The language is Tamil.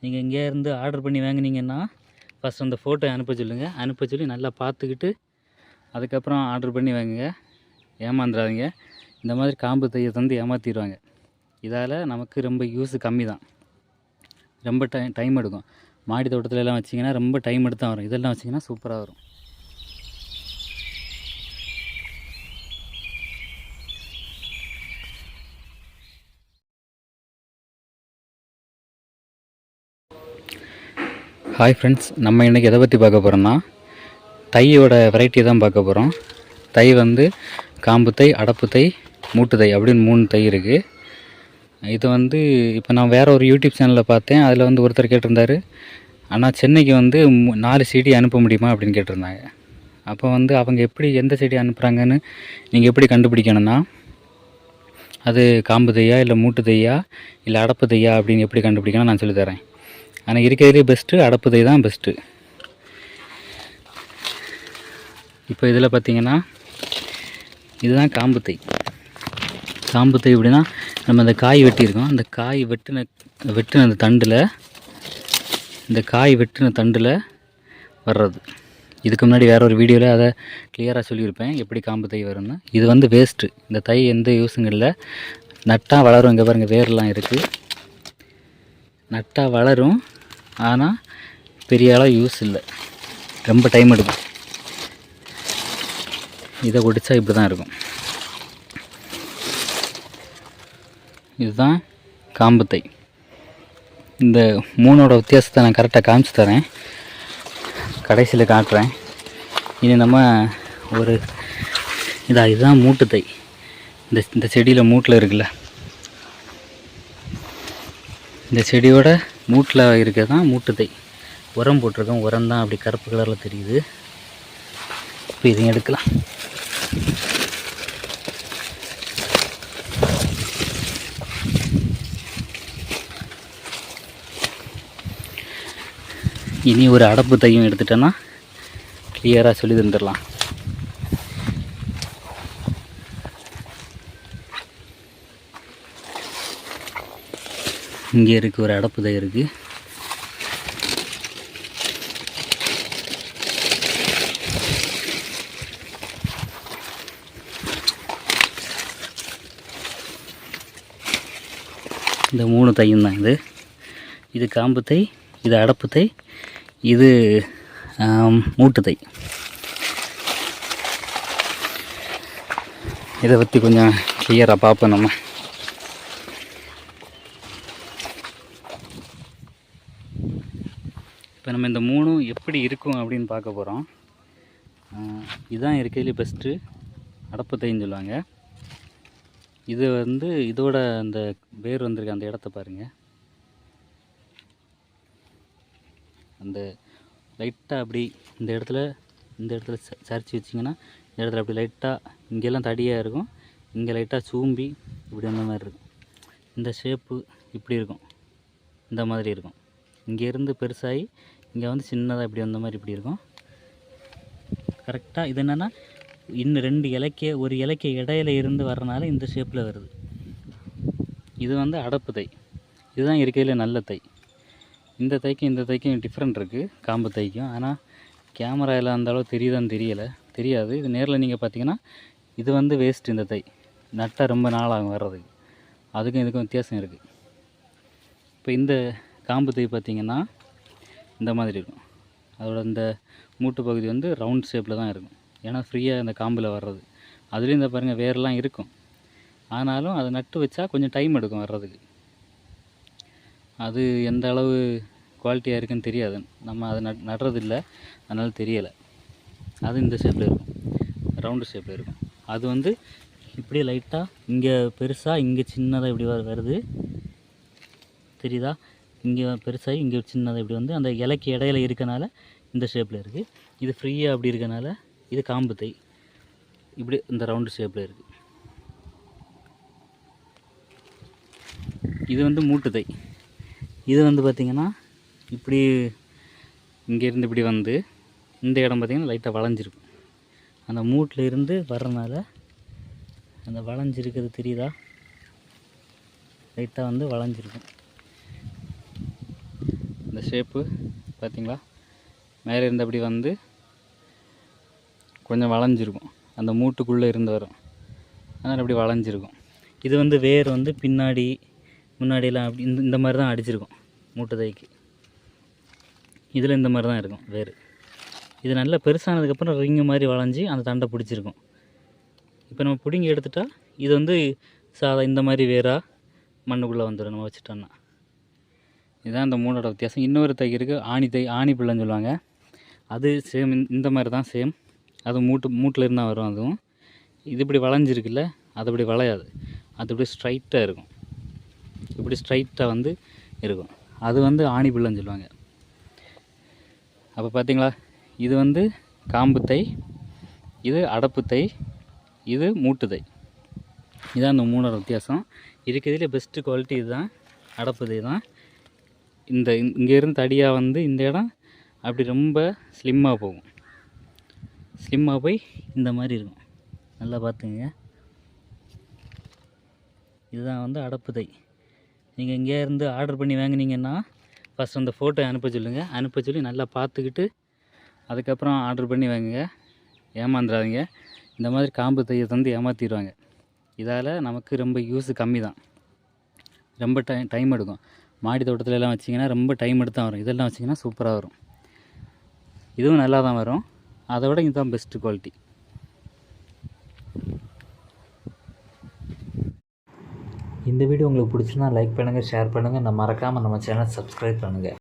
நீங்கள் இங்கே இருந்து ஆர்டர் பண்ணி வாங்கினீங்கன்னா ஃபஸ்ட் அந்த ஃபோட்டோ அனுப்ப சொல்லுங்கள். அனுப்ப சொல்லி நல்லா பார்த்துக்கிட்டு அதுக்கப்புறம் ஆர்டர் பண்ணி வாங்குங்க. ஏமாந்துடாதீங்க. இந்த மாதிரி காம்பு தையை தந்து ஏமாற்றிடுவாங்க. இதால் நமக்கு ரொம்ப யூஸு கம்மி தான். ரொம்ப டைம் எடுக்கும். மாடி தோட்டத்துலலாம் வச்சிங்கன்னா ரொம்ப டைம் எடுத்து தான் வரும். இதெல்லாம் வச்சிங்கன்னா சூப்பராக வரும். ஹாய் ஃப்ரெண்ட்ஸ், நம்ம இன்றைக்கி எதை பற்றி பார்க்க போகிறோம்னா தையோட வெரைட்டி தான் பார்க்க போகிறோம். தை வந்து காம்பு தை, அடப்பு தை, மூட்டு தை அப்படின்னு 3 தை இருக்குது. இது வந்து இப்போ நான் வேறு ஒரு யூடியூப் சேனலில் பார்த்தேன். அதில் வந்து ஒருத்தர் கேட்டிருந்தார், ஆனால் சென்னைக்கு வந்து 4 CD அனுப்ப முடியுமா அப்படின்னு கேட்டிருந்தாங்க. அப்போ வந்து அவங்க எப்படி எந்த CD அனுப்புகிறாங்கன்னு நீங்கள் எப்படி கண்டுபிடிக்கணும்னா, அது காம்பு தையா இல்லை மூட்டு தையா இல்லை அடப்பு தையா அப்படின்னு எப்படி கண்டுபிடிக்கணும் நான் சொல்லித்தரேன். ஆனால் இருக்கிறதுலே பெஸ்ட்டு அடப்பு தை தான் பெஸ்ட்டு. இப்போ இதில் பார்த்திங்கன்னா இதுதான் காம்பு தை. காம்பு தை எப்படின்னா, நம்ம அந்த காய் வெட்டியிருக்கோம். அந்த காய் வெட்டின அந்த தண்டில், இந்த காய் வெட்டின தண்டில் வர்றது. இதுக்கு முன்னாடி வேறு ஒரு வீடியோவில் அதை கிளியராக சொல்லியிருப்பேன் எப்படி காம்பு தை வரும்னு. இது வந்து வேஸ்ட்டு. இந்த தை எந்த யூஸுங்க இல்லை. நட்டால் வளரும். இங்கே பாருங்கள், வேர்லாம் இருக்குது. நட்டால் வளரும், ஆனால் பெரிய அளவு யூஸ் இல்லை. ரொம்ப டைம் எடுக்கும். இதை ஒடிச்சா இப்படி தான் இருக்கும். இதுதான் காம்பு தை. இந்த 3ஓட வித்தியாசத்தை நான் கரெக்டாக காமிச்சு தரேன், கடைசியில் காட்டுறேன். இனி நம்ம ஒரு இதுதான் மூட்டு தை. இந்த செடியில் மூட்டில் இருக்குல்ல, இந்த செடியோட மூட்டில் இருக்கிறது தான் மூட்டு தை. உரம் போட்டிருக்கோம். உரம் தான் அப்படி கருப்பு கலரில் தெரியுது. இப்போ இதையும் எடுக்கலாம். இனி ஒரு அடப்பு தையும் எடுத்துட்டோன்னா கிளியராக சொல்லி தந்துடலாம். இங்கே இருக்குது ஒரு அடப்பு தை இருக்குது. இந்த 3 தையும் தான் இது காம்பு தை, இது அடப்பு தை, இது மூட்டு தை. இதை பற்றி கொஞ்சம் கிளியராக பார்ப்போம் நம்ம. இப்போ நம்ம இந்த 3 எப்படி இருக்கும் அப்படின்னு பார்க்க போகிறோம். இதுதான் இருக்கிறதுலே பெஸ்ட்டு அடப்பு தைன்னு சொல்லுவாங்க. இது வந்து இதோட அந்த வேர் வந்திருக்க அந்த இடத்த பாருங்கள். அந்த லைட்டாக அப்படி இந்த இடத்துல சரிச்சு வச்சிங்கன்னா இந்த இடத்துல அப்படி லைட்டாக இங்கெல்லாம் தடியாக இருக்கும், இங்கே லைட்டாக சூம்பி இப்படி அந்த மாதிரி இருக்கும். இந்த ஷேப்பு இப்படி இருக்கும், இந்த மாதிரி இருக்கும். இங்கேருந்து பெருசாகி இங்கே வந்து சின்னதாக இப்படி வந்த மாதிரி இப்படி இருக்கும். கரெக்டாக இது என்னென்னா, இன்னும் 2 ஒரு இலைக்கு இடையில இருந்து வர்றனால இந்த ஷேப்பில் வருது. இது வந்து அடப்பு தை. இதுதான் இருக்கிறதுல நல்ல தை. இந்த தைக்கும் டிஃப்ரெண்ட் இருக்குது, காம்பு தைக்கும். ஆனால் கேமராவில் அந்த அளவு தெரியுதான்னு தெரியாது. இது நேரில் நீங்கள் பார்த்தீங்கன்னா இது வந்து வேஸ்ட். இந்த தை நட்டால் ரொம்ப நாளாகும் வர்றதுக்கு. அதுக்கும் இதுக்கும் வித்தியாசம் இருக்குது. இப்போ இந்த காம்பு தை பார்த்திங்கன்னா இந்த மாதிரி இருக்கும். அதோட இந்த மூட்டு பகுதி வந்து ரவுண்ட் ஷேப்பில் தான் இருக்கும். ஏன்னா ஃப்ரீயாக இந்த காம்பில் வர்றது. அதுலேயும் இந்த பாருங்கள் வேரெலாம் இருக்கும். ஆனாலும் அதை நட்டு வச்சா கொஞ்சம் டைம் எடுக்கும் வர்றதுக்கு. அது எந்த அளவு குவாலிட்டியாக இருக்குன்னு தெரியாது. நம்ம அதை நடுறதில்லை, அதனால் தெரியலை. அது இந்த ஷேப்பில் இருக்கும், ரவுண்டு ஷேப்பில் இருக்கும். அது வந்து இப்படியே லைட்டாக இங்கே பெருசாக இங்கே சின்னதாக இப்படி வருது, தெரியுதா? இங்கே பெருசாகி இங்கே சின்னதாக இப்படி வந்து அந்த இலைக்கு இடையில இருக்கனால இந்த ஷேப்பில் இருக்குது. இது ஃப்ரீயாக அப்படி இருக்கனால இது காம்பு தை. இப்படி இந்த ரவுண்டு ஷேப்பில் இருக்குது. இது வந்து மூட்டு தை. இது வந்து பார்த்திங்கன்னா இப்படி இங்கேருந்து இப்படி வந்து இந்த இடம் பார்த்திங்கன்னா லைட்டாக வளைஞ்சிருக்கும். அந்த மூட்டில் இருந்து வர்றதுனால அந்த வளைஞ்சிருக்கிறது தெரியுதா? லைட்டாக வந்து வளைஞ்சிருக்கும். இந்த ஷேப்பு பார்த்தீங்களா, மேலே இருந்து அப்படி வந்து கொஞ்சம் வளைஞ்சிருக்கும், அந்த மூட்டுக்குள்ளே இருந்து வரும், அதனால் அப்படி வளைஞ்சிருக்கும். இது வந்து வேர் வந்து பின்னாடி முன்னாடியெல்லாம் அப்படி இந்த மாதிரி தான் அடிச்சிருக்கும் மூட்டு தைக்கு. இதில் இந்த மாதிரி தான் இருக்கும் வேர். இது நல்லா பெருசானதுக்கப்புறம் ரிங்கு மாதிரி வளைஞ்சி அந்த தண்டை பிடிச்சிருக்கும். இப்போ நம்ம பிடுங்கி எடுத்துட்டால் இது வந்து இந்த மாதிரி வேராக மண்ணுக்குள்ளே வந்துடும் நம்ம வச்சுட்டோன்னா. இதுதான் இந்த மூணோட வித்தியாசம். இன்னொரு தை இருக்குது, ஆணி பிள்ளைன்னு சொல்லுவாங்க. அது சேம் இந்த மாதிரி தான் சேம். அது மூட்டில் இருந்தால் வரும். அதுவும் இது இப்படி வளைஞ்சிருக்குல்ல, அது இப்படி வளையாது, அது இப்படி ஸ்ட்ரைட்டாக இருக்கும். இப்படி ஸ்ட்ரைட்டாக வந்து இருக்கும். அது வந்து ஆணி பிள்ளைன்னு சொல்லுவாங்க. அப்போ பார்த்தீங்களா, இது வந்து காம்பு தை, இது அடப்பு தை, இது மூட்டு தை. இதுதான் இந்த மூணோட வித்தியாசம். இருக்கிறதுலே பெஸ்ட்டு குவாலிட்டி இதுதான், அடப்பு தை தான். இங்கேருந்து தடியாக வந்து இந்த இடம் அப்படி ரொம்ப ஸ்லிம்மாக போகும். ஸ்லிம்மாக போய் இந்த மாதிரி இருக்கும். நல்லா பார்த்துங்க. இதுதான் வந்து அடப்பு தை. நீங்கள் இங்கேருந்து ஆர்டர் பண்ணி வாங்கினீங்கன்னா ஃபஸ்ட் அந்த ஃபோட்டோ அனுப்ப சொல்லுங்கள். அனுப்ப சொல்லி நல்லா பார்த்துக்கிட்டு அதுக்கப்புறம் ஆர்டர் பண்ணி வாங்குங்க. ஏமாந்துடாதீங்க. இந்த மாதிரி காம்பு தையை தந்து ஏமாற்றிடுவாங்க. இதால் நமக்கு ரொம்ப யூஸ் கம்மி தான். ரொம்ப டைம் எடுக்கும். மாடி தோட்டத்துலலாம் வச்சிங்கன்னா ரொம்ப டைம் எடுத்து தான் வரும். இதெல்லாம் வச்சிங்கன்னா சூப்பராக வரும். இதுவும் நல்லா தான் வரும். அதை விட இதுதான் பெஸ்ட்டு குவாலிட்டி. இந்த வீடியோ உங்களுக்கு பிடிச்சிருந்தா லைக் பண்ணுங்கள், ஷேர் பண்ணுங்கள். மறக்காமல் நம்ம சேனல் சப்ஸ்கிரைப் பண்ணுங்கள்.